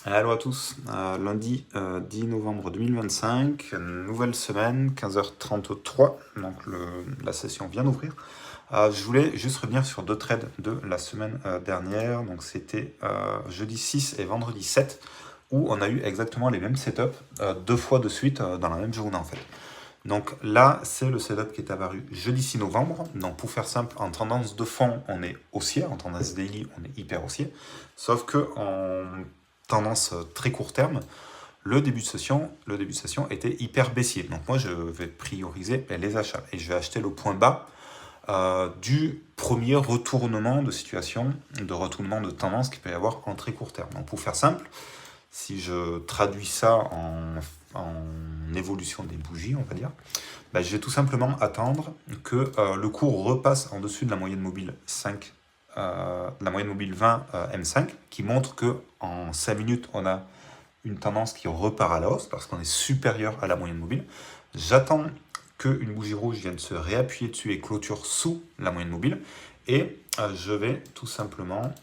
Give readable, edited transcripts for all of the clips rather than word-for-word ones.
Allô à tous, lundi 10 novembre 2025, nouvelle semaine, 15h33, donc la session vient d'ouvrir. Je voulais juste revenir sur deux trades de la semaine dernière, donc c'était jeudi 6 et vendredi 7, où on a eu exactement les mêmes setups, deux fois de suite dans la même journée en fait. Donc là, c'est le setup qui est apparu jeudi 6 novembre. Donc pour faire simple, en tendance de fond, on est haussier. En tendance daily, on est hyper haussier. Sauf que en tendance très court terme, le début de session était hyper baissier. Donc moi, je vais prioriser les achats et je vais acheter le point bas du premier retournement de situation, de retournement de tendance qu'il peut y avoir en très court terme. Donc pour faire simple, si je traduis ça en évolution des bougies, on va dire, bah, je vais tout simplement attendre que le cours repasse en dessus de la moyenne mobile 5, la moyenne mobile 20 M5, qui montre que en 5 minutes, on a une tendance qui repart à la hausse parce qu'on est supérieur à la moyenne mobile. J'attends qu'une bougie rouge vienne se réappuyer dessus et clôture sous la moyenne mobile. Et je vais tout simplement,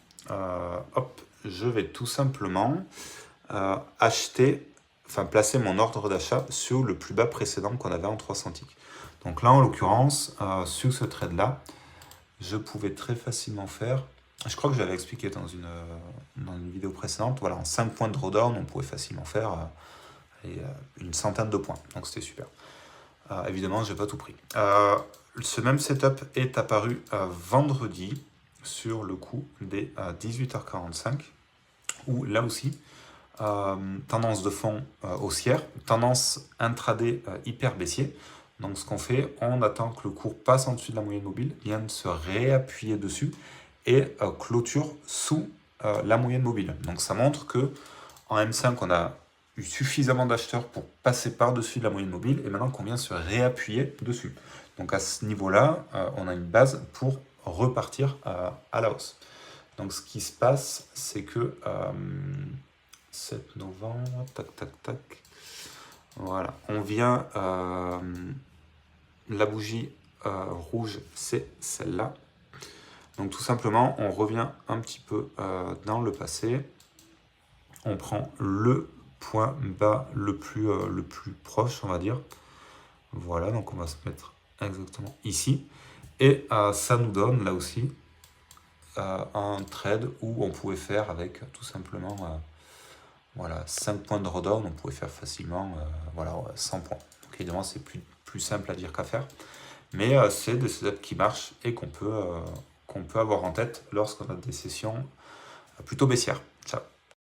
acheter, enfin placer mon ordre d'achat sur le plus bas précédent qu'on avait en 300 ticks. Donc là, en l'occurrence, sur ce trade-là, je pouvais très facilement faire, je crois que je l'avais expliqué dans une vidéo précédente, voilà, en 5 points de drawdown, on pouvait facilement faire une centaine de points, donc c'était super. Évidemment, je n'ai pas tout pris. Ce même setup est apparu vendredi sur le coup des 18h45, où là aussi, tendance de fond haussière, tendance intraday hyper baissier. Donc ce qu'on fait, on attend que le cours passe en dessus de la moyenne mobile, vienne se réappuyer dessus et clôture sous la moyenne mobile. Donc ça montre que en M5, on a eu suffisamment d'acheteurs pour passer par-dessus de la moyenne mobile et maintenant qu'on vient se réappuyer dessus. Donc à ce niveau-là, on a une base pour repartir à la hausse. Donc ce qui se passe, c'est que 7 novembre, tac, tac, tac. Voilà, on vient, la bougie rouge, c'est celle-là. Donc tout simplement, on revient un petit peu dans le passé. On prend le point bas le plus proche, on va dire. Voilà, donc on va se mettre exactement ici. Et ça nous donne là aussi un trade où on pouvait faire avec tout simplement voilà, 5 points de drawdown, on pouvait faire facilement 100 points. Donc évidemment, c'est plus simple à dire qu'à faire. Mais c'est des setups qui marchent et qu'on peut avoir en tête lorsqu'on a des sessions plutôt baissières. Ciao.